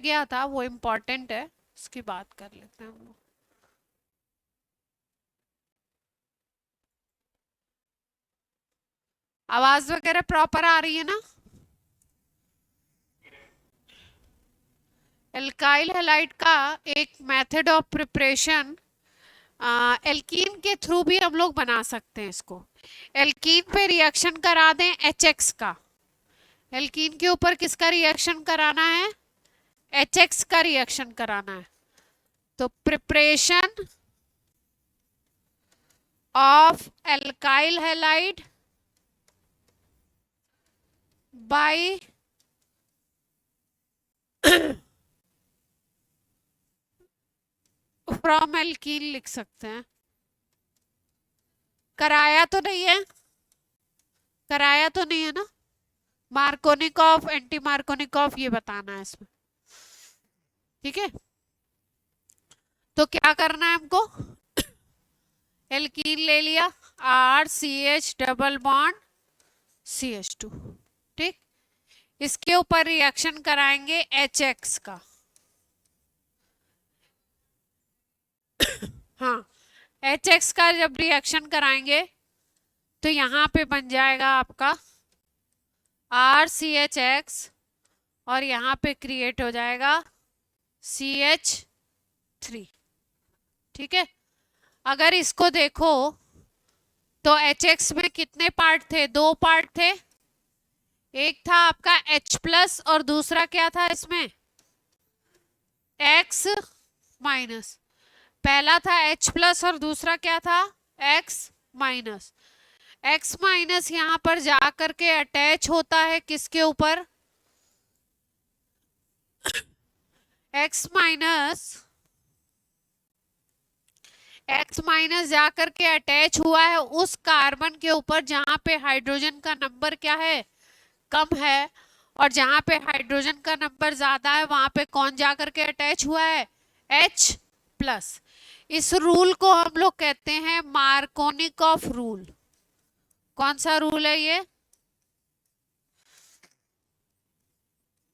गया था वो इम्पोर्टेंट है, उसकी बात कर लेते हैं हम लोग। आवाज वगैरह प्रॉपर आ रही है ना? एल्काइल हैलाइड का एक मेथड ऑफ प्रिपरेशन, एल्कीन के थ्रू भी हम लोग बना सकते हैं इसको। एल्कीन पे रिएक्शन करा दें HX का। एल्कीन के ऊपर किसका रिएक्शन कराना है? HX का रिएक्शन कराना है। तो preparation of alkyl halide by from alkene लिख सकते हैं। कराया तो नहीं है? कराया तो नहीं है ना? मार्कोनिकॉफ, एंटी मार्कोनिकॉफ ये बताना है इसमें। ठीक है, तो क्या करना है हमको? एल्कीन ले लिया, RCH डबल बॉन्ड CH2। ठीक, इसके ऊपर रिएक्शन कराएंगे HX का। हाँ, HX का जब रिएक्शन कराएंगे तो यहाँ पे बन जाएगा आपका RCHX और यहाँ पे क्रिएट हो जाएगा CH3। ठीक है, अगर इसको देखो तो HX में कितने पार्ट थे? 2 पार्ट थे। एक था आपका H+ और दूसरा क्या था इसमें? X minus. पहला था H+ और दूसरा क्या था? X minus. X माइनस यहाँ पर जा करके अटैच होता है किसके ऊपर? X माइनस जा करके अटैच हुआ है उस कार्बन के ऊपर जहां पे हाइड्रोजन का नंबर क्या है? कम है। और जहां पे हाइड्रोजन का नंबर ज्यादा है वहां पे कौन जा करके अटैच हुआ है? H+। इस रूल को हम लोग कहते हैं मार्कोनिकॉफ रूल। कौन सा रूल है ये?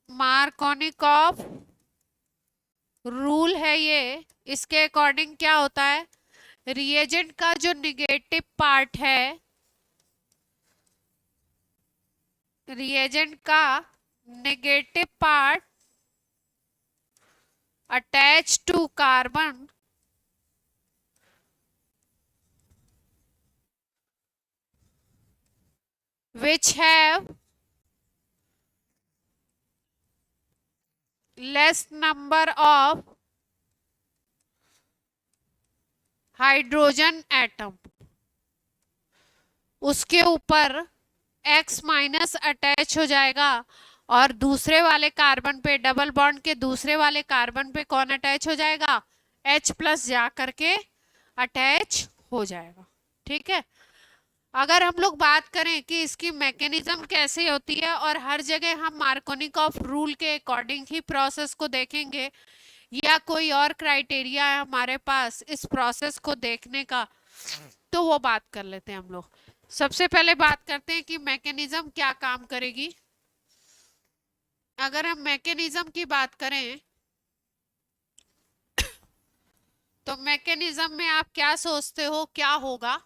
मार्कोनिकॉफ रूल है ये। इसके अकॉर्डिंग क्या होता है? रिएजेंट का जो निगेटिव पार्ट है, रिएजेंट का negative part attach to carbon which have less number of hydrogen atom, उसके ऊपर X माइनस अटैच हो जाएगा और दूसरे वाले कार्बन पे, डबल बॉन्ड के दूसरे वाले कार्बन पे कौन अटैच हो जाएगा? H+ जा करके अटैच हो जाएगा। ठीक है, अगर हम लोग बात करें कि इसकी मैकेनिज्म कैसे होती है, और हर जगह हम मार्कोनिकॉफ रूल के अकॉर्डिंग ही प्रोसेस को देखेंगे या कोई और क्राइटेरिया है हमारे पास इस प्रोसेस को देखने का, तो वो बात कर लेते हैं हम लोग। सबसे पहले बात करते हैं कि मैकेनिज्म क्या काम करेगी। अगर हम मैकेनिज्म की बात करें तो मैकेनिज्म में आप क्या सोचते हो क्या होगा?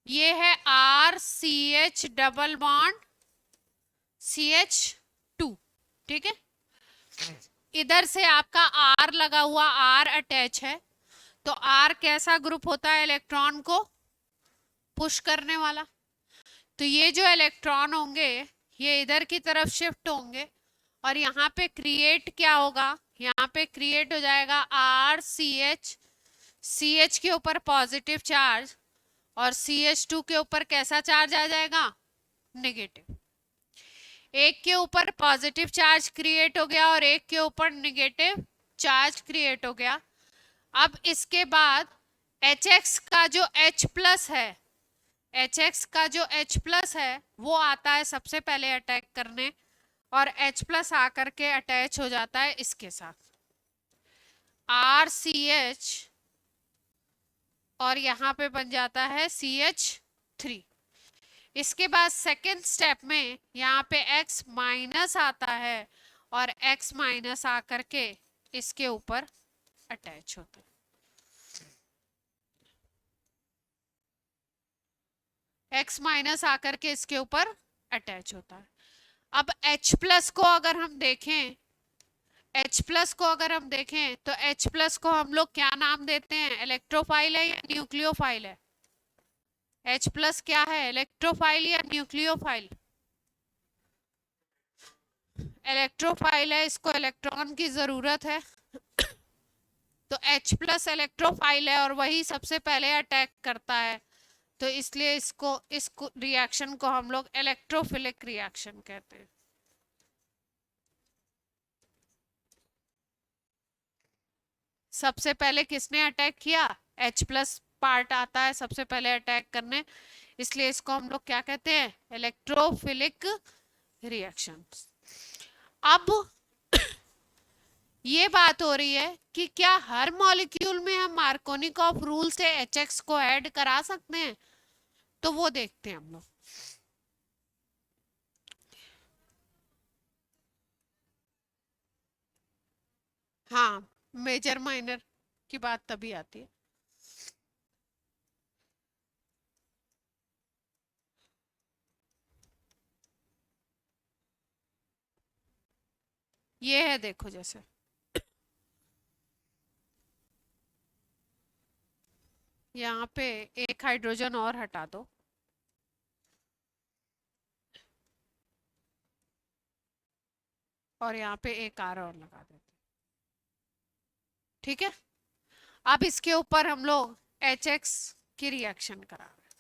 ये है RCH डबल बॉन्ड CH2। ठीक है, इधर से आपका R लगा हुआ, R अटैच है, तो R कैसा ग्रुप होता है? इलेक्ट्रॉन को पुश करने वाला। तो ये जो इलेक्ट्रॉन होंगे ये इधर की तरफ शिफ्ट होंगे और यहाँ पे क्रिएट क्या होगा? यहाँ पे क्रिएट हो जाएगा RCH, CH के ऊपर पॉजिटिव चार्ज और CH2 के ऊपर कैसा चार्ज आ जाएगा? नेगेटिव। एक के ऊपर पॉजिटिव चार्ज क्रिएट हो गया और एक के ऊपर नेगेटिव चार्ज क्रिएट हो गया। अब इसके बाद HX का जो H+ है, HX का जो H+ है वो आता है सबसे पहले अटैक करने और H+ आकर के अटैच हो जाता है इसके साथ RCH और यहाँ पे बन जाता है CH3। इसके बाद सेकेंड स्टेप में यहाँ पे X माइनस आता है और X माइनस आकर के इसके ऊपर अटैच होता है। X माइनस आकर के इसके ऊपर अटैच होता है। अब H प्लस को अगर हम देखें, H प्लस को अगर हम देखें तो H प्लस को हम लोग क्या नाम देते हैं? इलेक्ट्रोफाइल है या न्यूक्लियोफाइल है? H प्लस क्या है, इलेक्ट्रोफाइल या न्यूक्लियोफाइल? इलेक्ट्रोफाइल है, इसको इलेक्ट्रॉन की जरूरत है। तो H प्लस इलेक्ट्रोफाइल है और वही सबसे पहले अटैक करता है, तो इसलिए इस रिएक्शन को हम लोग इलेक्ट्रोफिलिक रिएक्शन कहते हैं। सबसे पहले किसने अटैक किया? H प्लस पार्ट आता है सबसे पहले अटैक करने, इसलिए इसको हम लोग क्या कहते हैं? Electrophilic reaction. अब ये बात हो रही है कि क्या हर मॉलिक्यूल में हम मार्कोनिकॉफ रूल से HX को ऐड करा सकते हैं? तो वो देखते हैं हम लोग। हाँ, मेजर माइनर की बात तभी आती है। ये है, देखो जैसे यहाँ पे एक हाइड्रोजन और हटा दो, और यहाँ पे एक R और लगा देते, ठीक है। अब इसके ऊपर हम लोग HX की रिएक्शन करा रहे हैं।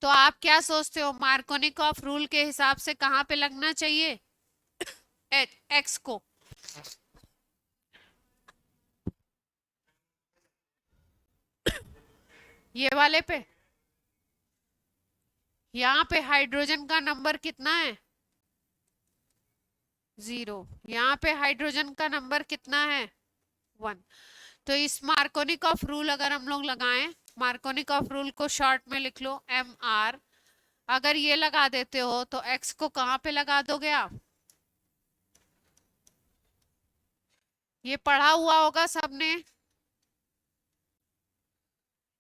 तो आप क्या सोचते हो, मार्कोनिकॉफ रूल के हिसाब से कहाँ पे लगना चाहिए X को? ये वाले पे। यहाँ पे हाइड्रोजन का नंबर कितना है? 0। यहाँ पे हाइड्रोजन का नंबर कितना है? 1। तो इस मार्कोनिकॉफ रूल अगर हम लोग लगाएं, मार्कोनिकॉफ रूल को शॉर्ट में लिख लो MR। अगर ये लगा देते हो तो X को कहाँ पे लगा दोगे आप? ये पढ़ा हुआ होगा सबने।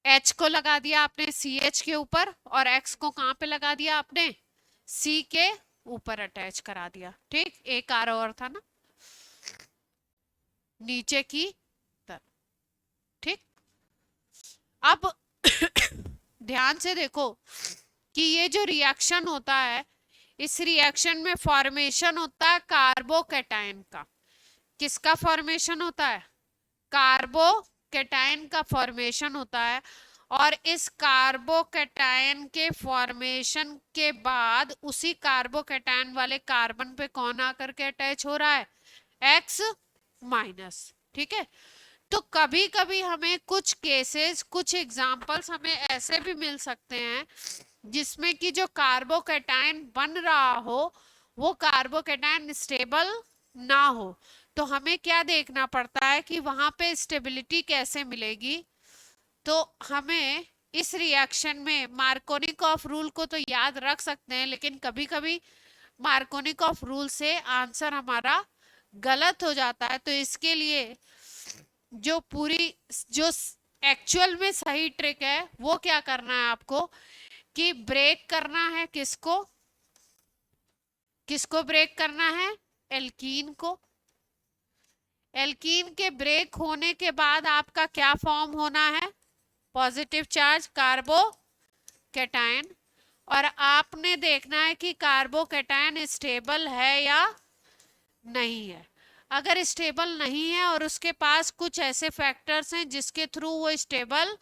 H को लगा दिया आपने CH के ऊपर, और X को कहाँ पे लगा दिया आपने? C के ऊपर अटैच करा दिया, ठीक। एक R और था ना नीचे की तरफ, ठीक। अब ध्यान से देखो कि ये जो रिएक्शन होता है, इस रिएक्शन में फॉर्मेशन होता है कार्बोकैटायन का। किसका फॉर्मेशन होता है? कार्बोकैटायन का फॉर्मेशन होता है। और इस कार्बोकैटायन के फॉर्मेशन के बाद उसी कार्बोकैटायन वाले कार्बन पे कौन आकर के अटैच हो रहा है? X माइनस, ठीक है। तो कभी कभी हमें कुछ केसेस, कुछ एग्जांपल्स हमें ऐसे भी मिल सकते हैं जिसमें कि जो कार्बोकैटायन बन रहा हो वो कार्बोकैटायन स्टेबल ना हो। तो हमें क्या देखना पड़ता है कि वहां पे स्टेबिलिटी कैसे मिलेगी। तो हमें इस रिएक्शन में मार्कोनिकॉफ रूल को तो याद रख सकते हैं, लेकिन कभी कभी मार्कोनिकॉफ रूल से आंसर हमारा गलत हो जाता है। तो इसके लिए जो एक्चुअल में सही ट्रिक है वो क्या करना है आपको, कि ब्रेक करना है किसको? किसको ब्रेक करना है? एल्कीन को। एल्कीन के ब्रेक होने के बाद आपका क्या फॉर्म होना है? Positive charge carbocation. और आपने देखना है कि कार्बोकैटायन स्टेबल है या नहीं है। अगर स्टेबल नहीं है और उसके पास कुछ ऐसे फैक्टर्स हैं जिसके थ्रू वो स्टेबल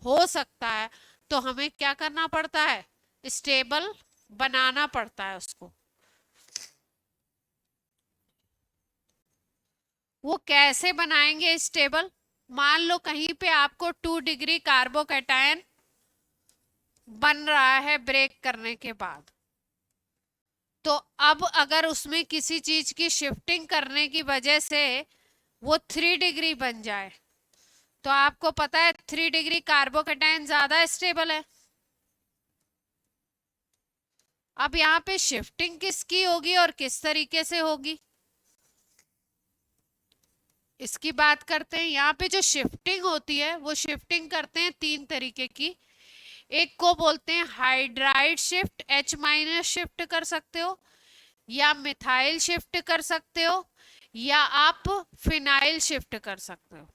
हो सकता है, तो हमें क्या करना पड़ता है? स्टेबल बनाना पड़ता है उसको। वो कैसे बनाएंगे स्टेबल? मान लो कहीं पे आपको 2 डिग्री कार्बोकैटायन बन रहा है ब्रेक करने के बाद, तो अब अगर उसमें किसी चीज की शिफ्टिंग करने की वजह से वो 3 डिग्री बन जाए, तो आपको पता है 3 डिग्री कार्बोकैटायन ज्यादा स्टेबल है। अब यहाँ पे शिफ्टिंग किसकी होगी और किस तरीके से होगी, इसकी बात करते हैं। यहाँ पे जो शिफ्टिंग होती है वो शिफ्टिंग करते हैं तीन तरीके की। एक को बोलते हैं hydride shift, H minus shift कर सकते हो, या मिथाइल शिफ्ट कर सकते हो, या आप फिनाइल शिफ्ट कर सकते हो।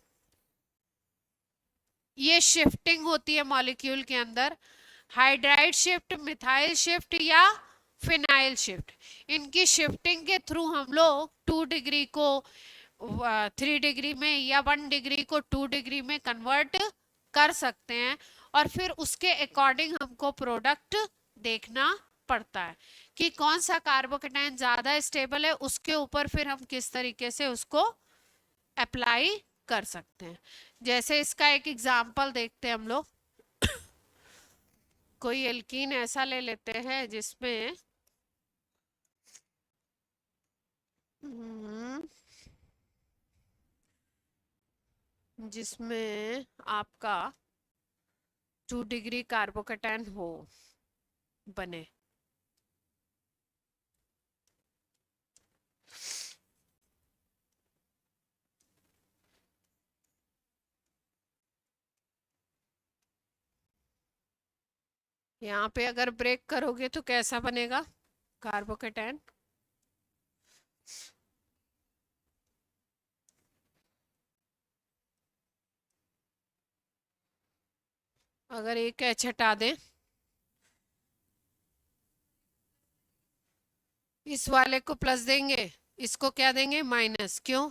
ये शिफ्टिंग होती है मॉलिक्यूल के अंदर, हाइड्राइड शिफ्ट, मिथाइल शिफ्ट या फिनाइल शिफ्ट। इनकी शिफ्टिंग के थ्रू हम लोग 2 डिग्री को 3 डिग्री में या 1 डिग्री को 2 डिग्री में कन्वर्ट कर सकते हैं, और फिर उसके अकॉर्डिंग हमको प्रोडक्ट देखना पड़ता है कि कौन सा कार्बोकेटाइन ज्यादा स्टेबल है, उसके ऊपर फिर हम किस तरीके से उसको अप्लाई कर सकते हैं। जैसे इसका एक एग्जांपल देखते हैं हम लोग। कोई एल्कीन ऐसा ले लेते हैं जिसमें जिसमें आपका 2 डिग्री कार्बोकेटाइन हो बने। यहाँ पे अगर ब्रेक करोगे तो कैसा बनेगा कार्बोकेटाइन, अगर एक H हटा दें, इस वाले को प्लस देंगे, इसको क्या देंगे माइनस, क्यों?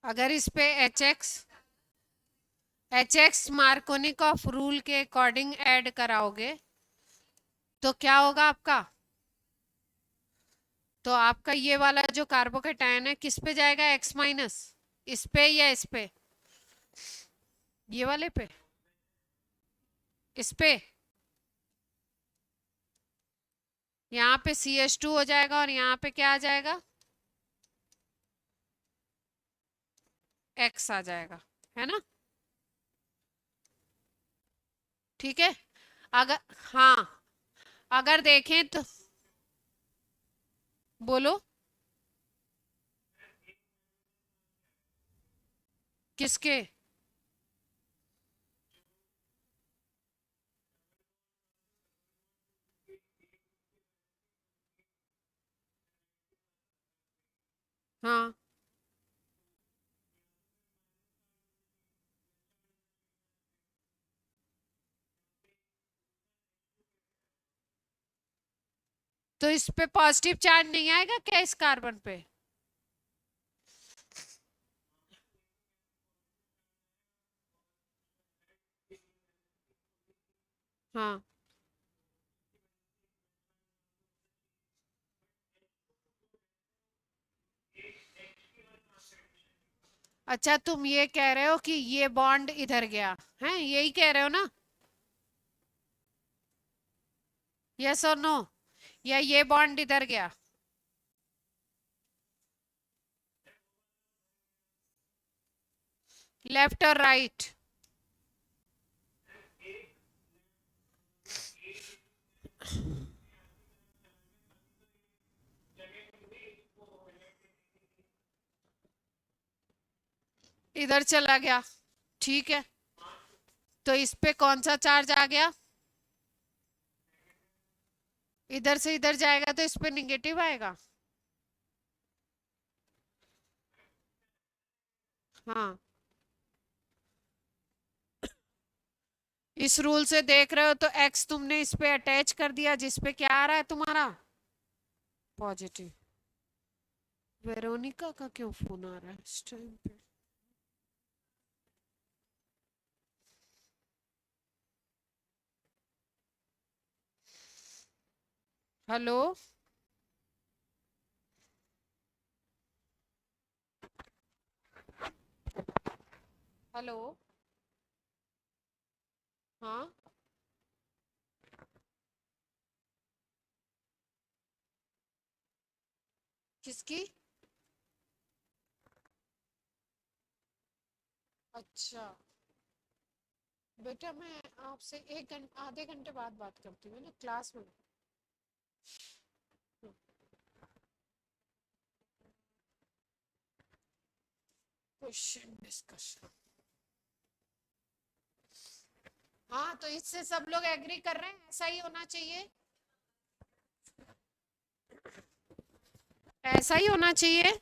अगर इस पे एच एक्स मार्कोनिकॉफ रूल के अकॉर्डिंग ऐड कराओगे तो क्या होगा आपका, तो आपका ये वाला जो कार्बोकेटाइन है किस पे जाएगा, एक्स माइनस, इस पे या इस पे, ये वाले पे, इस पे। यहाँ पे CH2 हो जाएगा और यहाँ पे क्या आ जाएगा, एक्स आ जाएगा, है ना? ठीक है। अगर, हाँ, अगर देखें तो बोलो, किसके? हाँ, तो इस पे पॉजिटिव चार्ज नहीं आएगा क्या इस कार्बन पे? हाँ, अच्छा, तुम ये कह रहे हो कि ये बॉन्ड इधर गया है, यही कह रहे हो ना? यस और नो, या ये बॉन्ड इधर गया? लेफ्ट और राइट? इधर चला गया, ठीक है। तो इस पे कौन सा चार्ज आ गया, इधर से इधर जाएगा तो इस पे निगेटिव आएगा। हाँ, इस रूल से देख रहे हो तो एक्स तुमने इस पे अटैच कर दिया, जिस पे क्या आ रहा है तुम्हारा, पॉजिटिव। वेरोनिका का क्यों फोन आ रहा है इस टाइम पे? हेलो, हेलो, हाँ, किसकी? अच्छा बेटा, मैं आपसे आधे घंटे बाद बात करती हूँ ना, क्लास में। Question discussion. हाँ, तो इससे सब लोग एग्री कर रहे हैं, ऐसा ही होना चाहिए, ऐसा ही होना चाहिए।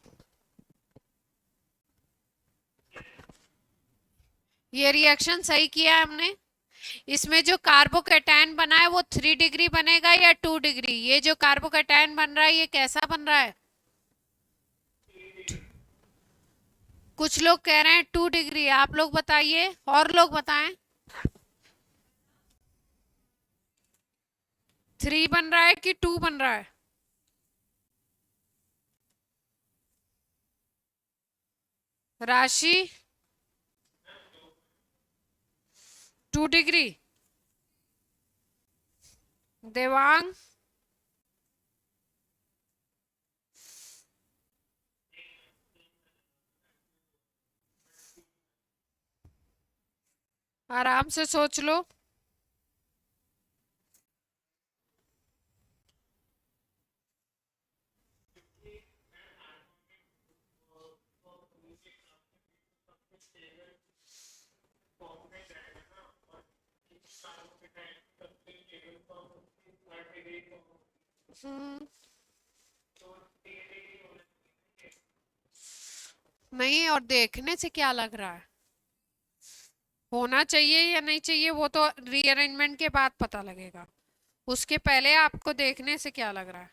ये रिएक्शन सही किया है हमने। इसमें जो कार्बोकैटायन बना है वो 3 डिग्री बनेगा या 2 डिग्री? ये जो कार्बोकैटायन बन रहा है ये कैसा बन रहा है? कुछ लोग कह रहे हैं 2 डिग्री, आप लोग बताइए, और लोग बताएं। 3 बन रहा है कि 2 बन रहा है? राशि 2 डिग्री। देवांग आराम से सोच लो। नहीं, और देखने से क्या लग रहा है? होना चाहिए या नहीं चाहिए वो तो रीअरेंजमेंट के बाद पता लगेगा, उसके पहले आपको देखने से क्या लग रहा है?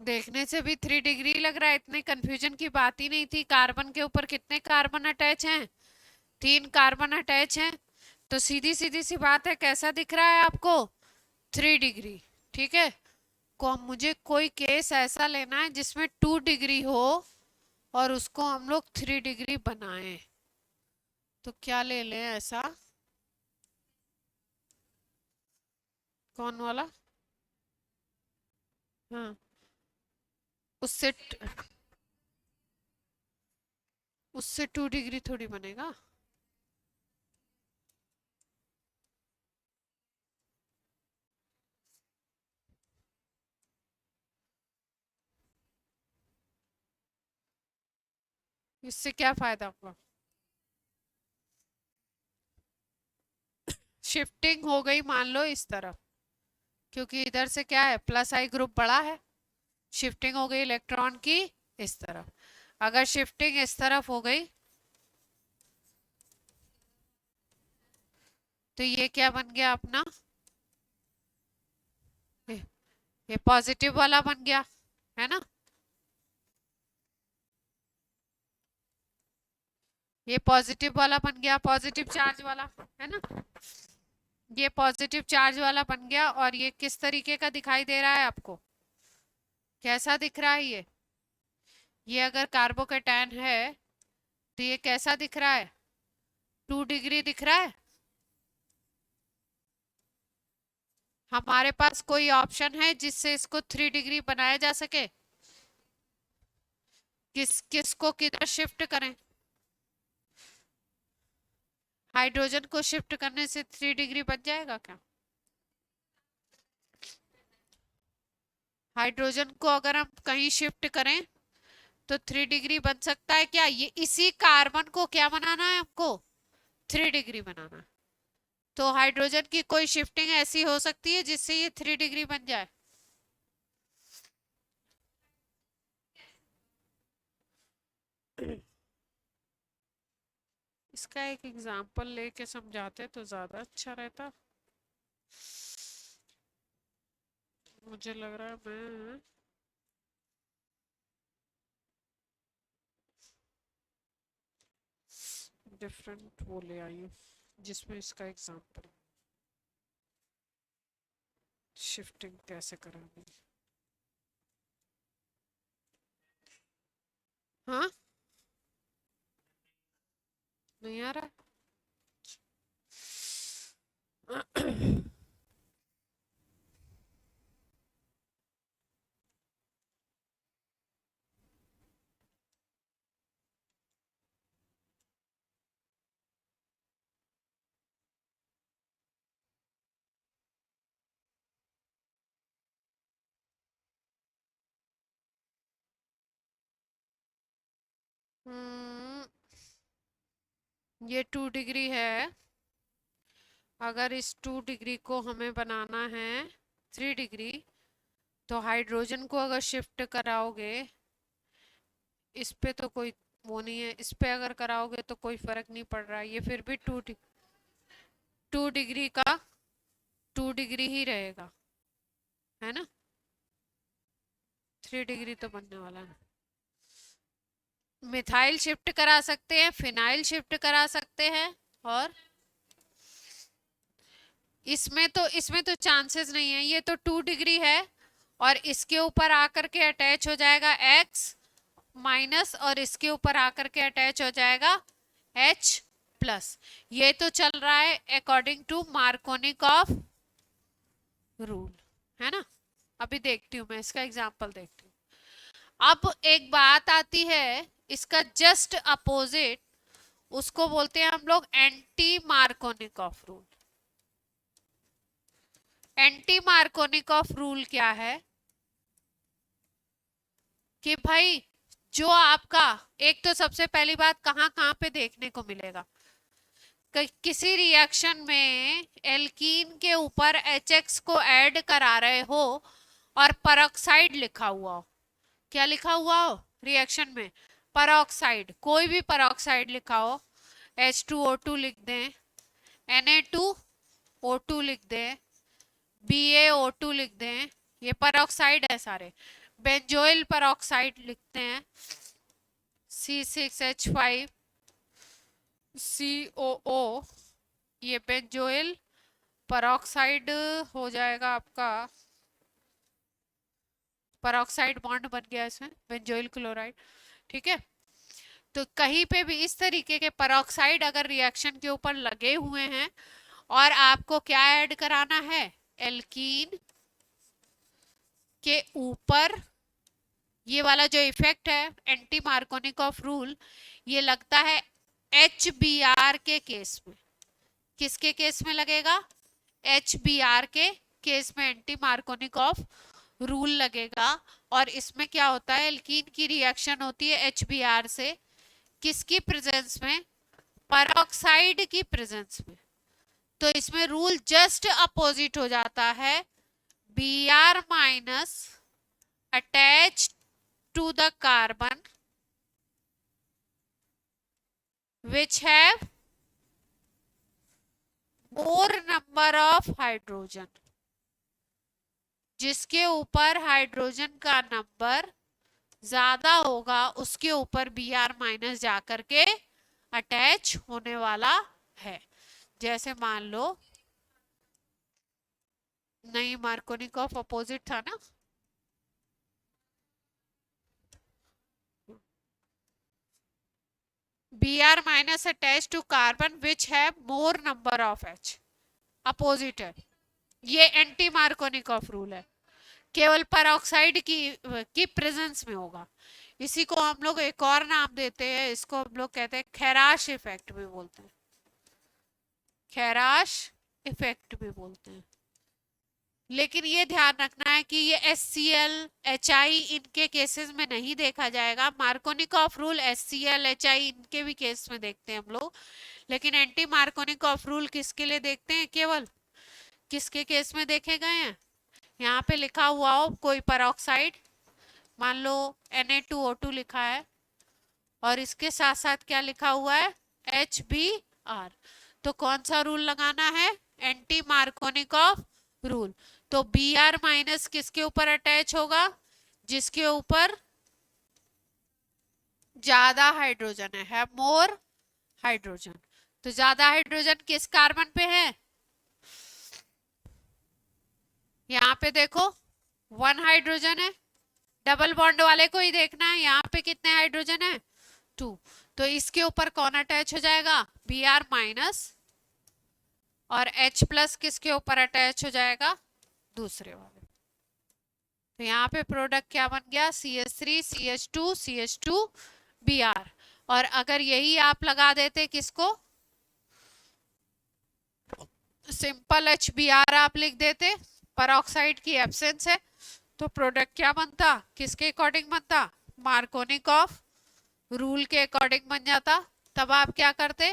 देखने से भी 3 डिग्री लग रहा है, इतने कंफ्यूजन की बात ही नहीं थी। कार्बन के ऊपर कितने कार्बन अटैच हैं? 3 कार्बन अटैच हैं। तो सीधी सीधी सी बात है, कैसा दिख रहा है आपको? 3 डिग्री। ठीक है, को मुझे कोई केस ऐसा लेना है जिसमें 2 डिग्री हो और उसको हम लोग 3 डिग्री बनाएं। तो क्या ले लें ऐसा? कौन वाला? हाँ, उससे उससे 2 डिग्री थोड़ी बनेगा। इससे क्या फायदा होगा? शिफ्टिंग हो गई मान लो इस तरफ, क्योंकि इधर से क्या है, प्लस आई ग्रुप बड़ा है। शिफ्टिंग हो गई इलेक्ट्रॉन की इस तरफ। अगर शिफ्टिंग इस तरफ हो गई तो ये क्या बन गया अपना? ये ये पॉजिटिव वाला बन गया, है ना? ये पॉजिटिव वाला बन गया, पॉजिटिव चार्ज वाला, है ना? ये पॉजिटिव चार्ज वाला बन गया। और ये किस तरीके का दिखाई दे रहा है आपको? कैसा दिख रहा है ये अगर कार्बोकैटायन है तो ये कैसा दिख रहा है? 2 डिग्री दिख रहा है। हमारे पास कोई ऑप्शन है जिससे इसको 3 डिग्री बनाया जा सके? किसको किधर शिफ्ट करें? हाइड्रोजन को शिफ्ट करने से 3 डिग्री बन जाएगा क्या? हाइड्रोजन को अगर हम कहीं शिफ्ट करें तो 3 डिग्री बन सकता है क्या? ये इसी कार्बन को क्या बनाना है हमको? 3 डिग्री बनाना है। तो हाइड्रोजन की कोई शिफ्टिंग ऐसी हो सकती है जिससे ये 3 डिग्री बन जाए? इसका एक एग्जांपल लेके समझाते तो ज्यादा अच्छा रहता। मुझे लग रहा है मैं डिफरेंट वो ले आई हूँ जिसमें इसका एग्जांपल शिफ्टिंग कैसे करानी। हाँ, नहीं आ रहा। हम्म, ये 2 डिग्री है। अगर इस 2 डिग्री को हमें बनाना है 3 डिग्री, तो हाइड्रोजन को अगर शिफ्ट कराओगे, इस पे तो कोई वो नहीं है, इस पे अगर कराओगे तो कोई फर्क नहीं पड़ रहा, ये फिर भी 2 डिग्री का 2 डिग्री ही रहेगा, है ना। 3 डिग्री तो बनने वाला है। मिथाइल शिफ्ट करा सकते हैं, फिनाइल शिफ्ट करा सकते हैं, और इसमें तो चांसेस नहीं है। ये तो 2 डिग्री है और इसके ऊपर आकर के अटैच हो जाएगा X माइनस, और इसके ऊपर आकर के अटैच हो जाएगा H प्लस। ये तो चल रहा है अकॉर्डिंग टू मार्कोनिकॉफ रूल, है ना। अभी देखती हूँ मैं इसका एग्जांपल देखती हूँ। अब एक बात आती है, इसका जस्ट अपोजिट, उसको बोलते हैं हम लोग anti Markovnikov rule. Anti Markovnikov rule क्या है कि भाई जो आपका, एक तो सबसे पहली बात कहाँ कहाँ पे देखने को मिलेगा, किसी रिएक्शन में एल्कीन के ऊपर HX को ऐड करा रहे हो और परऑक्साइड लिखा हुआ हो। क्या लिखा हुआ हो रिएक्शन में? परऑक्साइड, कोई भी परऑक्साइड लिखा हो, H2O2 लिख दें, Na2O2 लिख दें, BaO2 लिख दें, ये परऑक्साइड है सारे। बेंजोइल परऑक्साइड लिखते हैं, C6H5COO, ये बेंजोइल परऑक्साइड हो जाएगा आपका, परऑक्साइड बॉन्ड बन गया इसमें, बेंजोइल क्लोराइड, ठीक है। तो कहीं पे भी इस तरीके के परऑक्साइड अगर रिएक्शन के ऊपर लगे हुए हैं और आपको क्या ऐड कराना है, एल्कीन के ऊपर, ये वाला जो इफेक्ट है एंटी मार्कोनिकॉफ रूल, ये लगता है HBr के केस में। किसके केस में लगेगा? HBr के केस में एंटी मार्कोनिकॉफ रूल लगेगा। और इसमें क्या होता है, एल्कीन की रिएक्शन होती है HBr से, किसकी प्रेजेंस में? परऑक्साइड की प्रेजेंस में। तो इसमें रूल जस्ट अपोजिट हो जाता है, Br minus attach to the carbon which have more number of hydrogen, जिसके ऊपर हाइड्रोजन का नंबर ज्यादा होगा उसके ऊपर Br माइनस जाकर के अटैच होने वाला है। जैसे मान लो, नहीं मार्कोनिकॉफ अपोजिट था ना, Br minus attach to carbon which have more number of H, opposite है। ये एंटी मार्कोनिकॉफ रूल है, केवल परऑक्साइड की प्रेजेंस में होगा। इसी को हम लोग एक और नाम देते हैं, इसको हम लोग कहते हैं खैराश इफेक्ट भी बोलते हैं, खैराश इफेक्ट भी बोलते हैं। लेकिन ये ध्यान रखना है कि ये HCl HI इनके केसेस में नहीं देखा जाएगा। मार्कोनिकॉफ रूल HCl HI इनके भी केस में देखते हैं हम लोग, लेकिन एंटी मार्कोनिकॉफ रूल किसके लिए देखते हैं? केवल किसके केस में देखे गए हैं? यहाँ पे लिखा हुआ हो कोई परऑक्साइड, मान लो Na2O2 लिखा है और इसके साथ साथ क्या लिखा हुआ है? HBr। तो कौन सा रूल लगाना है? Anti Markovnikov rule. तो Br माइनस किसके ऊपर अटैच होगा? जिसके ऊपर ज्यादा हाइड्रोजन है मोर हाइड्रोजन। तो ज्यादा हाइड्रोजन किस कार्बन पे है? यहाँ पे देखो 1 हाइड्रोजन है, डबल बॉन्ड वाले को ही देखना है, यहाँ पे कितने हाइड्रोजन है? 2। तो इसके ऊपर कौन अटैच हो जाएगा? Br माइनस, और H प्लस किसके ऊपर अटैच हो जाएगा? दूसरे वाले। तो यहाँ पे प्रोडक्ट क्या बन गया? CH3 CH2 CH2 Br। और अगर यही आप लगा देते किसको, सिंपल HBr आप लिख देते, परऑक्साइड की एब्सेंस है, तो प्रोडक्ट क्या बनता? किसके अकॉर्डिंग बनता? मार्कोनिकॉफ रूल के अकॉर्डिंग बन जाता, तब आप क्या करते,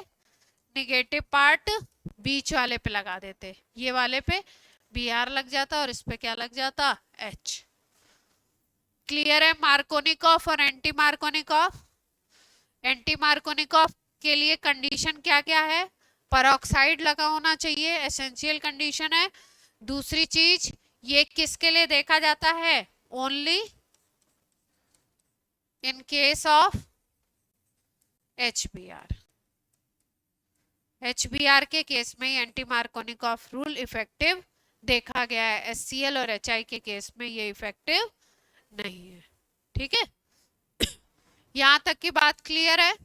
निगेटिव पार्ट बीच वाले पे लगा देते, ये वाले पे बी आर लग जाता और इस पे क्या लग जाता, एच। क्लियर है? मार्कोनिकॉफ और एंटी मार्कोनिकॉफ। एंटी मार्कोनिकॉफ के लिए कंडीशन क्या क्या है, परऑक्साइड लगा होना चाहिए, एसेंशियल कंडीशन है। दूसरी चीज, ये किसके लिए देखा जाता है, only in case of HBr। HBr के केस में एंटी मार्कोनिकॉफ रूल इफेक्टिव देखा गया है, HCl और HI के केस में ये इफेक्टिव नहीं है। ठीक है, यहां तक की बात क्लियर है?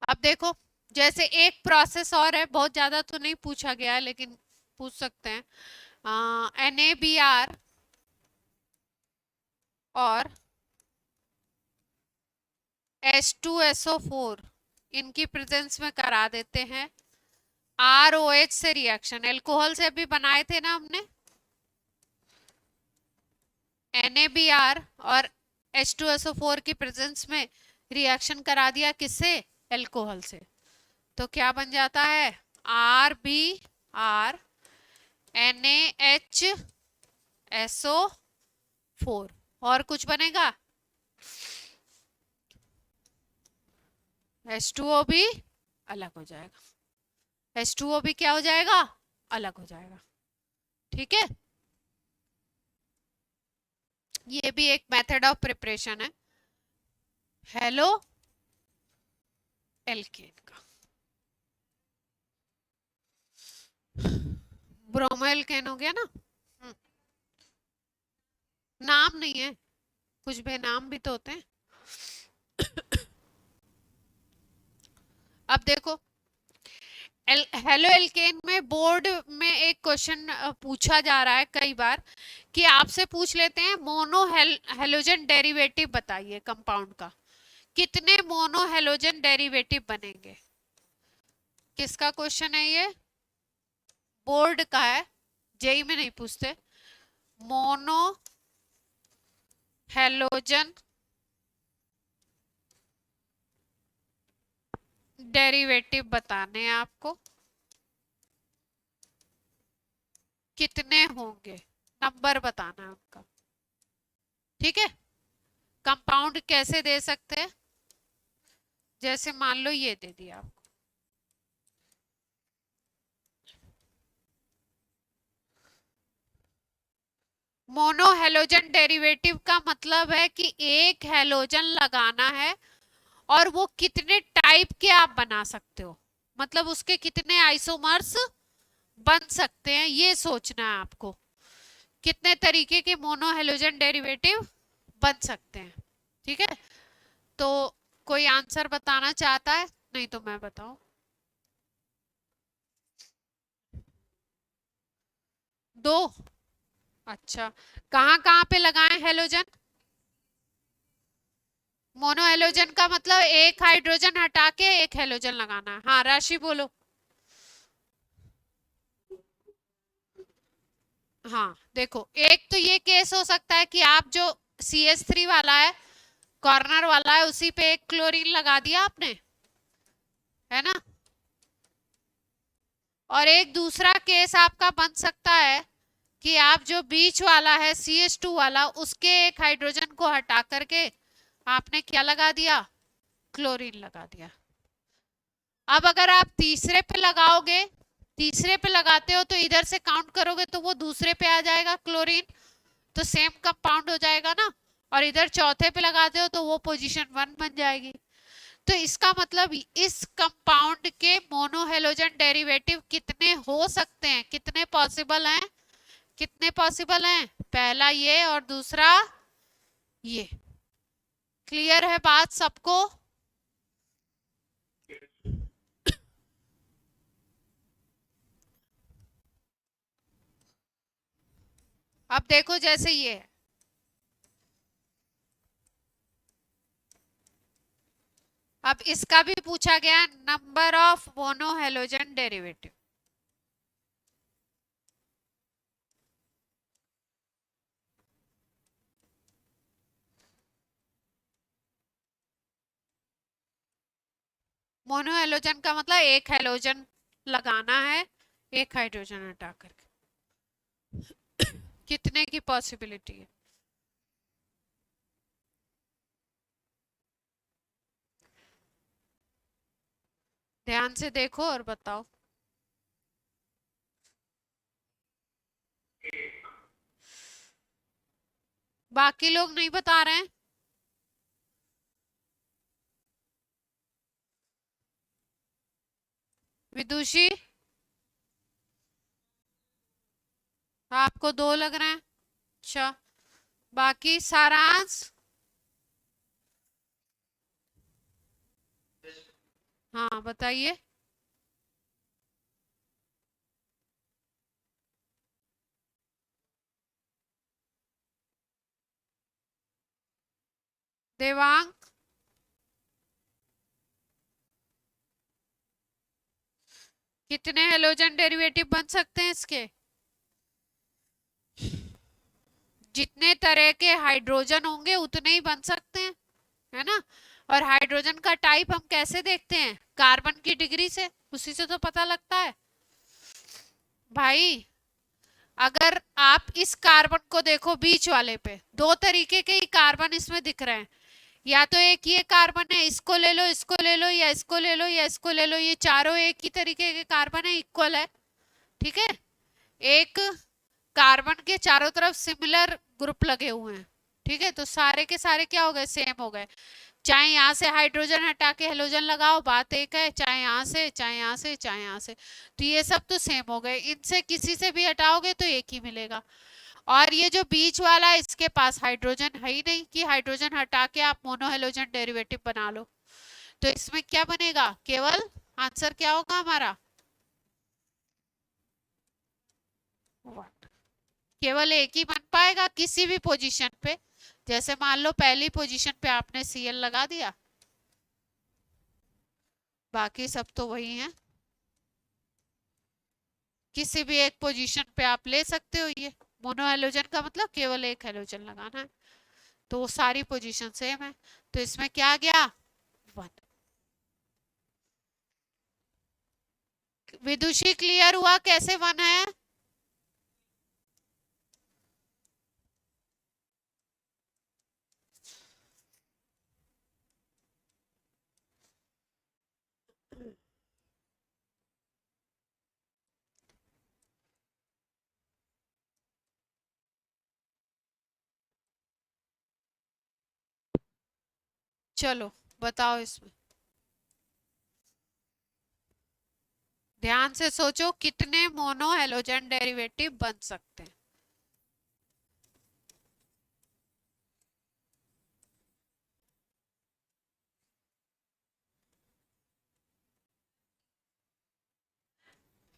अब देखो, जैसे एक प्रोसेस और है, बहुत ज्यादा तो नहीं पूछा गया है लेकिन पूछ सकते हैं। NaBr और H2SO4 इनकी प्रेजेंस में करा देते हैं ROH से रिएक्शन। एल्कोहल से अभी बनाए थे ना हमने, NaBr और H2SO4 की प्रेजेंस में रिएक्शन करा दिया, किससे, एल्कोहल से। तो क्या बन जाता है, RBr NaHSO4। और कुछ बनेगा, H2O भी अलग हो जाएगा, H2O भी क्या हो जाएगा, अलग हो जाएगा। ठीक है, ये भी एक मेथड ऑफ प्रिपरेशन है हेलो एल्केन का। ब्रोमो एल्केन हो गया ना। नाम नहीं है, कुछ भी नाम भी तो होते हैं। अब देखो, हेलो एल्केन में बोर्ड में एक क्वेश्चन पूछा जा रहा है कई बार कि आपसे पूछ लेते हैं मोनो हेलोजन डेरिवेटिव बताइए कंपाउंड का, कितने मोनो हेलोजन डेरिवेटिव बनेंगे। किसका क्वेश्चन है ये, बोर्ड का है, जेई में नहीं पूछते। मोनो हेलोजन डेरिवेटिव बताने हैं आपको, कितने होंगे, नंबर बताना है उनका। ठीक है, कंपाउंड कैसे दे सकते हैं, जैसे मान लो ये दे दिया आपको, मोनो हेलोजन डेरिवेटिव का मतलब है कि एक हेलोजन लगाना है और वो कितने टाइप के आप बना सकते हो, मतलब उसके कितने आइसोमर्स बन सकते हैं, ये सोचना है आपको, कितने तरीके के मोनो हेलोजन डेरिवेटिव बन सकते हैं। ठीक है, तो कोई आंसर बताना चाहता है, नहीं तो मैं बताऊं। दो, अच्छा, कहाँ कहाँ पे लगाएं हेलोजन, मोनो हेलोजन का मतलब एक हाइड्रोजन हटा के एक हेलोजन लगाना है। हाँ राशि बोलो। हाँ देखो, एक तो ये केस हो सकता है कि आप जो CH3 वाला है, कॉर्नर वाला है, उसी पे एक क्लोरीन लगा दिया आपने, है ना। और एक दूसरा केस आपका बन सकता है कि आप जो बीच वाला है CH2 वाला, उसके एक हाइड्रोजन को हटा करके आपने क्या लगा दिया, क्लोरीन लगा दिया। अब अगर आप तीसरे पे लगाओगे, तीसरे पे लगाते हो तो इधर से काउंट करोगे तो वो दूसरे पे आ जाएगा क्लोरीन, तो सेम कंपाउंड हो जाएगा ना। और इधर चौथे पे लगाते हो तो वो पोजीशन 1 बन जाएगी। तो इसका मतलब इस कंपाउंड के मोनोहेलोजन डेरिवेटिव कितने हो सकते हैं, कितने पॉसिबल हैं, कितने पॉसिबल हैं, पहला ये और दूसरा ये। क्लियर है बात सबको? अब देखो जैसे ये है, अब इसका भी पूछा गया number of monohalogen derivative. Mono halogen का मतलब एक हेलोजन लगाना है एक हाइड्रोजन हटा करके। कितने की पॉसिबिलिटी है? ध्यान से देखो और बताओ। बाकी लोग नहीं बता रहे हैं। विदुषी, आपको दो लग रहे हैं? अच्छा, बाकी सारांश? हाँ बताइए। देवांग? कितने हेलोजन डेरिवेटिव बन सकते हैं इसके? जितने तरह के हाइड्रोजन होंगे उतने ही बन सकते हैं, है ना। और हाइड्रोजन का टाइप हम कैसे देखते हैं? कार्बन की डिग्री से, उसी से तो पता लगता है भाई। अगर आप इस कार्बन को देखो बीच वाले पे, दो तरीके के ही कार्बन इसमें दिख रहे हैं। या तो एक ये कार्बन है, इसको ले लो, इसको ले लो, या इसको ले लो, या इसको ले लो, ये चारों एक ही तरीके के कार्बन है, इक्वल है। ठीक है। एक कार्बन के चारों तरफ सिमिलर ग्रुप लगे हुए हैं। ठीक है, तो सारे के सारे क्या हो गए? सेम हो गए। चाहे यहाँ से हाइड्रोजन हटा के हेलोजन लगाओ, बात एक है। चाहे यहाँ से, चाहे यहाँ से, चाहे यहाँ से, तो ये सब तो सेम हो गए। इनसे किसी से भी हटाओगे तो एक ही मिलेगा। और ये जो बीच वाला है, इसके पास हाइड्रोजन है ही नहीं कि हाइड्रोजन हटा के आप मोनोहेलोजन डेरिवेटिव बना लो। तो इसमें क्या बनेगा? केवल आंसर क्या होगा हमारा? केवल एक ही बन पाएगा किसी भी पोजीशन पे। जैसे मान लो पहली पोजीशन पे आपने Cl लगा दिया, बाकी सब तो वही है। किसी भी एक पोजीशन पे आप ले सकते हो। ये मोनो हेलोजन का मतलब केवल एक हेलोजन लगाना है, तो वो सारी पोजीशन सेम है। तो इसमें क्या आ गया? 1। विदुषी क्लियर हुआ कैसे 1 है? चलो बताओ इसमें। ध्यान से सोचो कितने मोनो हेलोजन डेरिवेटिव बन सकते हैं।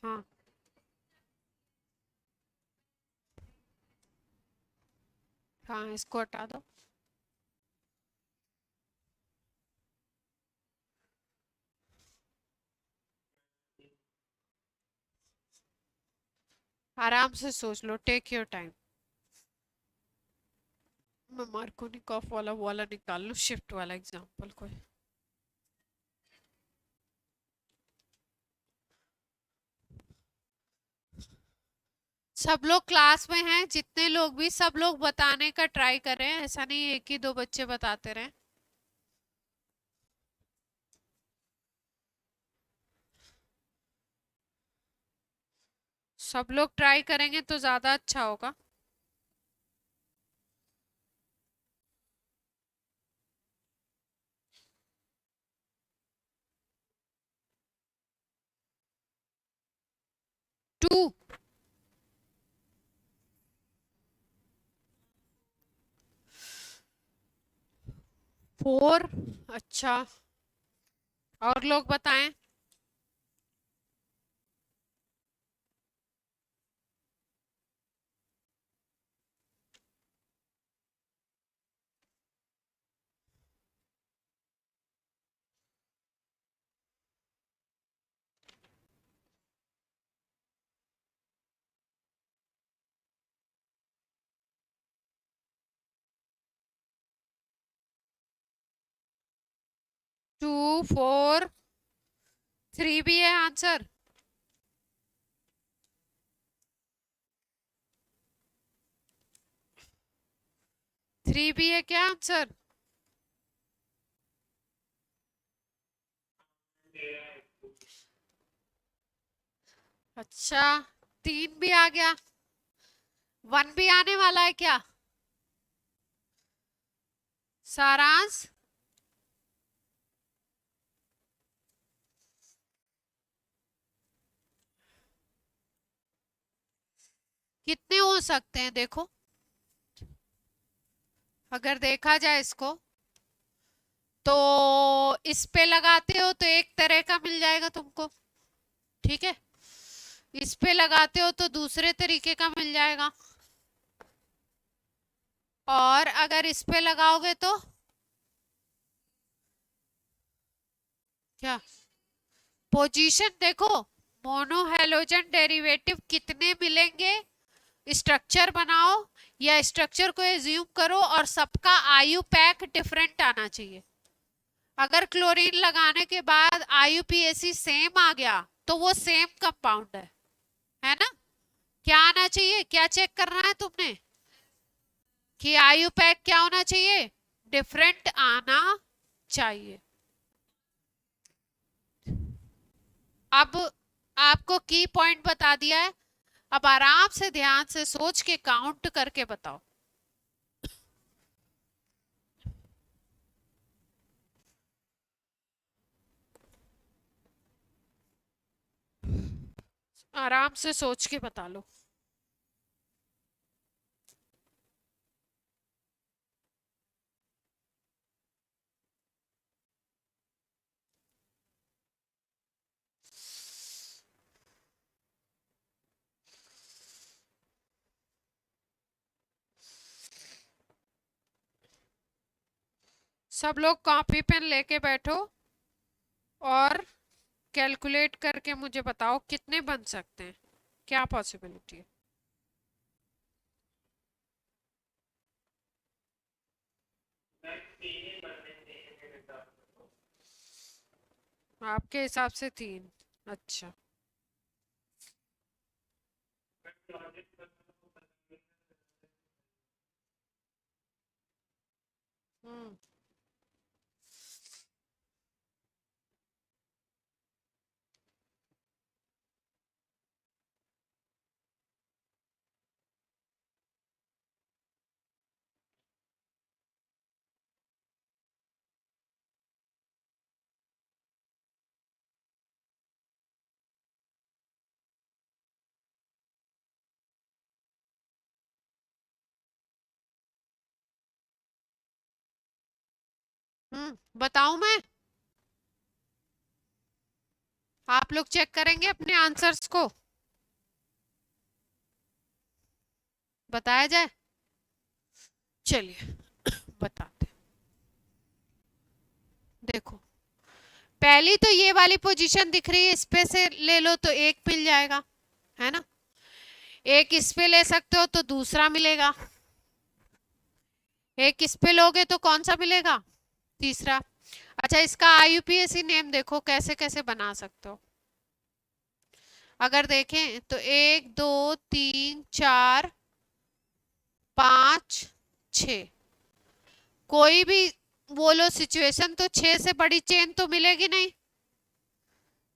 हाँ, हाँ इसको हटा दो। आराम से सोच लो, टेक योर टाइम। मैं मार्कोनिकॉफ वाला वाला निकाल लूं, शिफ्ट वाला एग्जांपल कोई। सब लोग क्लास में हैं, जितने लोग भी, सब लोग बताने का ट्राई कर रहे हैं। ऐसा नहीं एक ही दो बच्चे बताते रहे। सब लोग ट्राई करेंगे तो ज्यादा अच्छा होगा। टू। 4। अच्छा, और लोग बताएं। 2, 4, 3 भी है आंसर। थ्री भी है क्या आंसर? अच्छा, 3 भी आ गया। 1 भी आने वाला है क्या? सारांश कितने हो सकते हैं देखो, अगर देखा जाए इसको तो इस पे लगाते हो तो एक तरह का मिल जाएगा तुमको, ठीक है। इस पे लगाते हो तो दूसरे तरीके का मिल जाएगा, और अगर इस पे लगाओगे तो क्या? पोजीशन देखो, मोनोहेलोजन डेरिवेटिव कितने मिलेंगे, स्ट्रक्चर बनाओ या स्ट्रक्चर को एज्यूम करो और सबका आयुपैक डिफरेंट आना चाहिए। अगर क्लोरीन लगाने के बाद आयुपीएसी सेम आ गया तो वो सेम कंपाउंड है ना? क्या आना चाहिए, क्या चेक करना है तुमने कि आयुपैक क्या होना चाहिए, डिफरेंट आना चाहिए। अब आपको की पॉइंट बता दिया है, अब आराम से ध्यान से सोच के काउंट करके बताओ। आराम से सोच के बता लो। सब लोग कॉपी पेन लेके बैठो और कैलकुलेट करके मुझे बताओ कितने बन सकते हैं, क्या पॉसिबिलिटी है। आपके हिसाब से 3? अच्छा। हम्म। बताऊं मैं? आप लोग चेक करेंगे अपने आंसर्स को, बताया जाए? चलिए बताते हैं। देखो, पहली तो ये वाली पोजीशन दिख रही है, इस पे से ले लो तो एक मिल जाएगा, है ना? एक इस पे ले सकते हो तो दूसरा मिलेगा, एक इस पे लोगे तो कौन सा मिलेगा, तीसरा। अच्छा, इसका आईयूपीएसी नेम देखो कैसे कैसे बना सकते हो। अगर देखें तो 1 2 3 4 5 6, कोई भी बोलो सिचुएशन तो 6 से बड़ी चेन तो मिलेगी नहीं,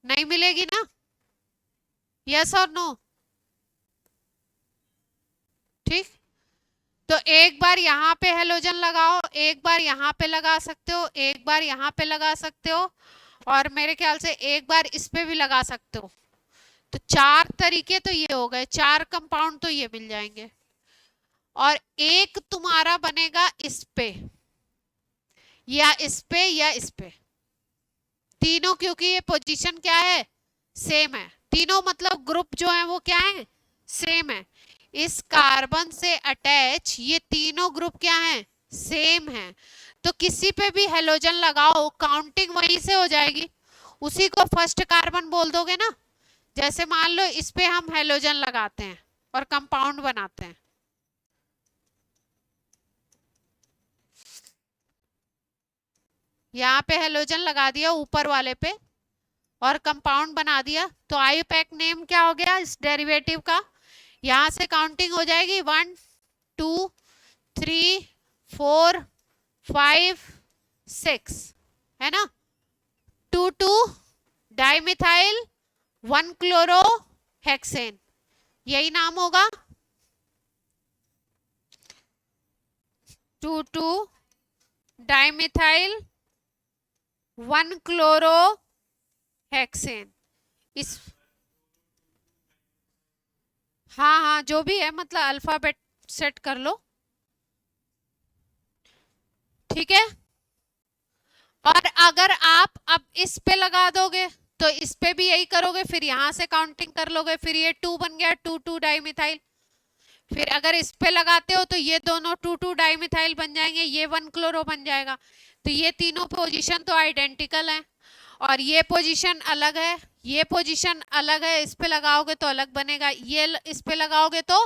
नहीं मिलेगी ना? यस और नो? ठीक, तो एक बार यहाँ पे हेलोजन लगाओ, एक बार यहाँ पे लगा सकते हो, एक बार यहाँ पे लगा सकते हो, और मेरे ख्याल से एक बार इस पे भी लगा सकते हो। तो 4 तरीके तो ये हो गए, 4 कंपाउंड तो ये मिल जाएंगे, और एक तुम्हारा बनेगा इस पे या इस पे या इस पे, तीनों, क्योंकि ये पोजीशन क्या है, सेम है। तीनों मतलब ग्रुप जो है वो क्या है, सेम है। इस कार्बन से अटैच ये तीनों ग्रुप क्या है, सेम है। तो किसी पे भी हेलोजन लगाओ, काउंटिंग वहीं से हो जाएगी, उसी को फर्स्ट कार्बन बोल दोगे ना। जैसे मान लो इस पे हम हेलोजन लगाते हैं और कंपाउंड बनाते हैं, यहाँ पे हेलोजन लगा दिया ऊपर वाले पे, और कंपाउंड बना दिया, तो आईयूपैक नेम क्या हो गया इस डेरिवेटिव का। यहां से काउंटिंग हो जाएगी 1 2 3 4 5 6, है ना। 2 डाइमिथाइल 1 क्लोरोहेक्सेन, यही नाम होगा। 2 डाइमिथाइल 1 क्लोरोहेक्सेन। इस हाँ हाँ जो भी है, मतलब अल्फाबेट सेट कर लो, ठीक है। और अगर आप अब इस पे लगा दोगे तो इस पे भी यही करोगे, फिर यहां से काउंटिंग कर लोगे, फिर ये 2 बन गया, 2 डाइमिथाइल। फिर अगर इस पे लगाते हो तो ये दोनों 2 डाइमिथाइल बन जाएंगे, ये 1 क्लोरो बन जाएगा। तो ये तीनों पोजीशन तो आइडेंटिकल है, और ये पोजीशन अलग है, ये पोजीशन अलग है। इस पे लगाओगे तो अलग बनेगा, ये इस पे लगाओगे तो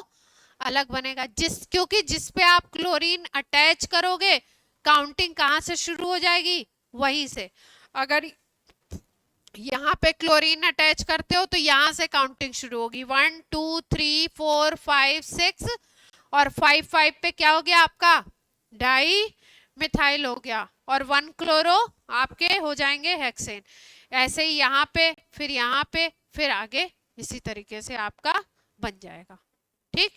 अलग बनेगा, क्योंकि जिस पे आप क्लोरीन अटैच करोगे काउंटिंग कहाँ से शुरू हो जाएगी, वहीं से। अगर यहाँ पे क्लोरीन अटैच करते हो तो यहाँ से काउंटिंग शुरू होगी, 1 2 3 4 5 6, और 5 पे क्या हो गया आपका, डाई मिथाइल हो गया, और 1 क्लोरो आपके हो जाएंगे हेक्सेन। ऐसे ही यहाँ पे, फिर आगे इसी तरीके से आपका बन जाएगा, ठीक।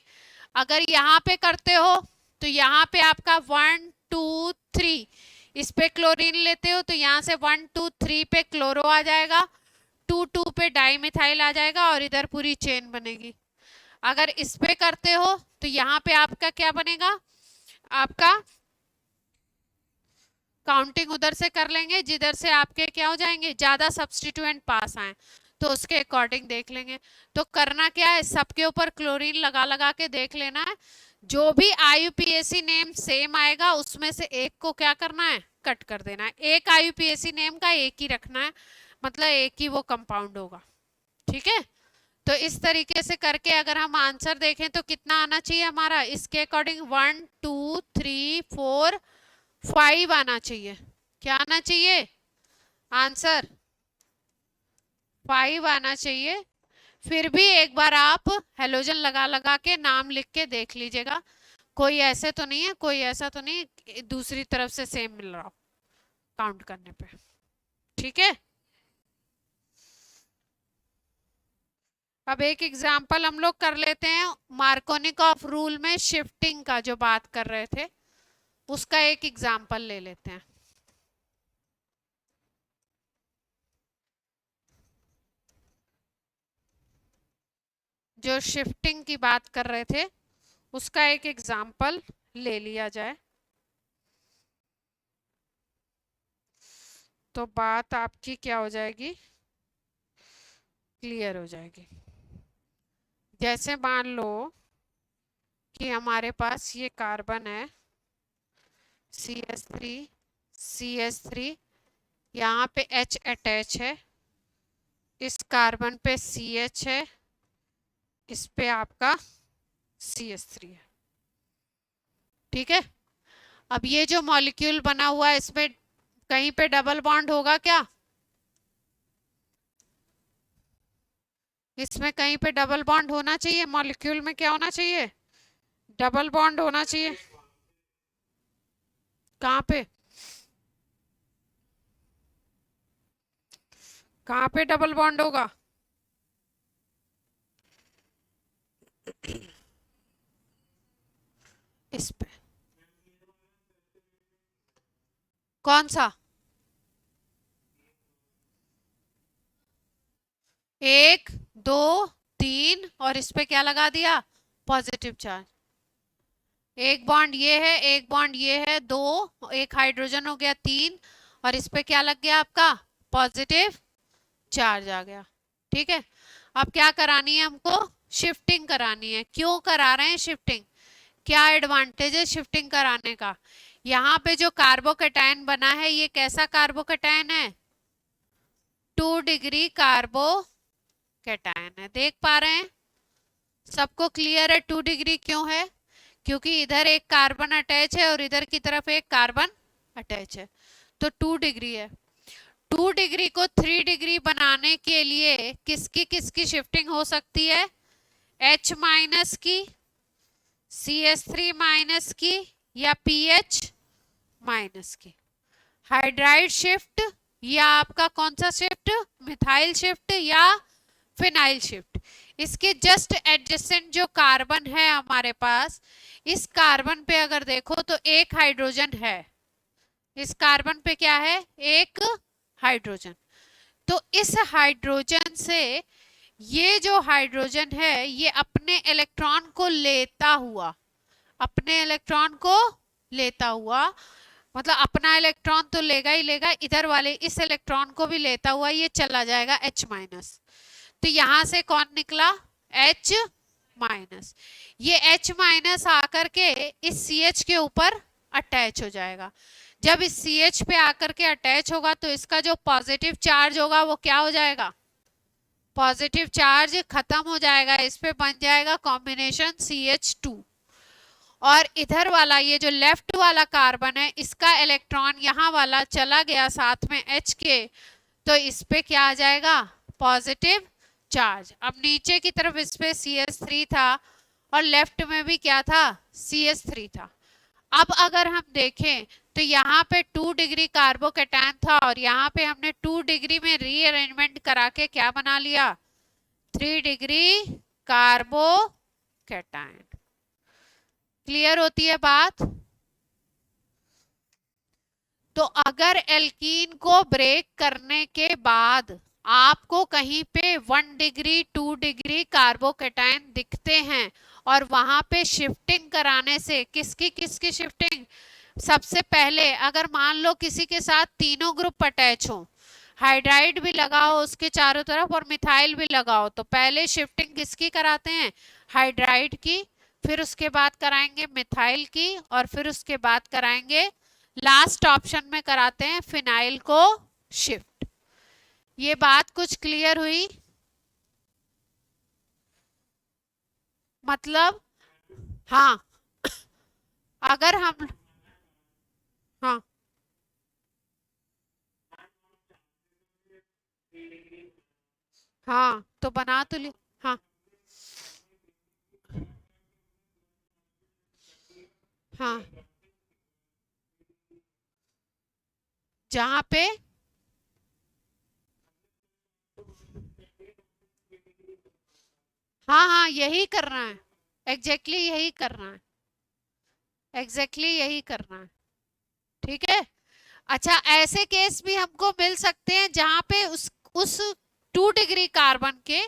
अगर यहाँ पे करते हो तो यहाँ पे आपका 1 2 3, इस पे क्लोरीन लेते हो तो यहाँ से 1 2 3 पे क्लोरो आ जाएगा, 2 पे डाइमिथाइल आ जाएगा, और इधर पूरी चेन बनेगी। अगर इस पे करते हो तो यहाँ पे आपका क्या बनेगा, आपका काउंटिंग उधर से कर लेंगे जिधर से आपके क्या हो जाएंगे, ज्यादा सब्स्टिट्यूएंट पास आए तो उसके अकॉर्डिंग देख लेंगे। तो करना क्या है, सबके ऊपर क्लोरीन लगा लगा के देख लेना है, जो भी आईयूपीएसी नेम सेम आएगा उसमें से एक को क्या करना है, कट कर देना है। एक आईयूपीएसी नेम का एक ही रखना है, मतलब एक ही वो कंपाउंड होगा, ठीक है। तो इस तरीके से करके अगर हम आंसर देखें तो कितना आना चाहिए हमारा, इसके अकॉर्डिंग 1 2 3 4 5 आना चाहिए। क्या आना चाहिए आंसर, 5 आना चाहिए। फिर भी एक बार आप हेलोजन लगा लगा के नाम लिख के देख लीजिएगा, कोई ऐसे तो नहीं है, कोई ऐसा तो नहीं दूसरी तरफ से सेम मिल रहा हो काउंट करने पे, ठीक है। अब एक एग्जांपल हम लोग कर लेते हैं, मार्कोनिकॉफ रूल में शिफ्टिंग का जो बात कर रहे थे उसका एक एग्जांपल ले लेते हैं। जो शिफ्टिंग की बात कर रहे थे उसका एक एग्जांपल ले लिया जाए तो बात आपकी क्या हो जाएगी, क्लियर हो जाएगी। जैसे मान लो कि हमारे पास ये कार्बन है CH3 CH3, यहाँ पे H अटैच है, इस कार्बन पे CH है, इस पे आपका CH3 है, ठीक है। अब ये जो मॉलिक्यूल बना हुआ है इसमें कहीं पे डबल बॉन्ड होगा क्या, इसमें कहीं पे डबल बॉन्ड होना चाहिए, मॉलिक्यूल में क्या होना चाहिए, डबल बॉन्ड होना चाहिए। कहाँ पे, कहाँ पे डबल बॉन्ड होगा, इस पे, कौन सा, 1 2 3, और इस पे क्या लगा दिया, पॉजिटिव चार्ज। एक बॉन्ड ये है, एक बॉन्ड ये है, 2, एक हाइड्रोजन हो गया 3, और इस पे क्या लग गया आपका, पॉजिटिव चार्ज आ गया, ठीक है। अब क्या करानी है हमको, शिफ्टिंग करानी है। क्यों करा रहे हैं शिफ्टिंग, क्या एडवांटेज है शिफ्टिंग कराने का। यहाँ पे जो कार्बोकेटायन बना है ये कैसा कार्बोकेटायन है, 2 डिग्री कार्बोकेटायन है, देख पा रहे हैं, सबको क्लियर है 2 डिग्री क्यों है, क्योंकि इधर एक कार्बन अटैच है और इधर की तरफ एक कार्बन अटैच है, तो 2 डिग्री है। 2 डिग्री को 3 डिग्री बनाने के लिए किसकी किसकी शिफ्टिंग हो सकती है? H माइनस की, CH3 माइनस की, या PH माइनस की। हाइड्राइड शिफ्ट या आपका कौन सा शिफ्ट? मिथाइल शिफ्ट या फिनाइल शिफ्ट। इसके जस्ट एडजेसेंट जो कार्बन है हमारे पास, इस कार्बन पे अगर देखो तो एक हाइड्रोजन है। इस कार्बन पे क्या है? एक हाइड्रोजन। तो इस हाइड्रोजन से ये जो हाइड्रोजन है ये अपने इलेक्ट्रॉन को लेता हुआ, अपने इलेक्ट्रॉन को लेता हुआ, मतलब अपना इलेक्ट्रॉन तो लेगा ही लेगा, इधर वाले इस इलेक्ट्रॉन को भी लेता हुआ ये चला जाएगा H माइनस। तो यहां से कौन निकला? H minus. ये H माइनस आकर के इस CH के ऊपर अटैच हो जाएगा। जब इस CH पे आकर के अटैच होगा तो इसका जो पॉजिटिव चार्ज होगा वो क्या हो जाएगा? पॉजिटिव चार्ज खत्म हो जाएगा, इस पे बन जाएगा कॉम्बिनेशन CH2। और इधर वाला ये जो लेफ्ट वाला कार्बन है इसका इलेक्ट्रॉन यहाँ वाला चला गया साथ में H के, तो इस पे क्या आ जाएगा? Positive charge. अब नीचे की तरफ इस पे CH3 था और लेफ्ट में भी क्या था? CH3 था। अब अगर हम देखें तो यहाँ पे 2 डिग्री कार्बोकैटायन था और यहाँ पे हमने 2 डिग्री में रीअरेंजमेंट करा के क्या बना लिया? 3 डिग्री कार्बोकैटायन। क्लियर होती है बात? तो अगर एल्कीन को ब्रेक करने के बाद आपको कहीं पे 1 डिग्री 2 डिग्री कार्बोकैटायन दिखते हैं और वहां पे शिफ्टिंग कराने से किसकी किसकी शिफ्टिंग? सबसे पहले अगर मान लो किसी के साथ तीनों ग्रुप अटैच हो, हाइड्राइड भी लगाओ उसके चारों तरफ और मिथाइल भी लगाओ, तो पहले शिफ्टिंग किसकी कराते हैं? हाइड्राइड की, फिर उसके बाद कराएंगे मिथाइल की, और फिर उसके बाद कराएंगे लास्ट ऑप्शन में कराते हैं फिनाइल को शिफ्ट। ये बात कुछ क्लियर हुई? मतलब हाँ, अगर हम हाँ हाँ तो बना तो ली। हाँ हाँ, जहां पे हाँ हाँ यही करना है, एग्जैक्टली यही करना है, एग्जैक्टली यही करना है। ठीक है। अच्छा, ऐसे केस भी हमको मिल सकते हैं जहां पे उस 2 डिग्री कार्बन के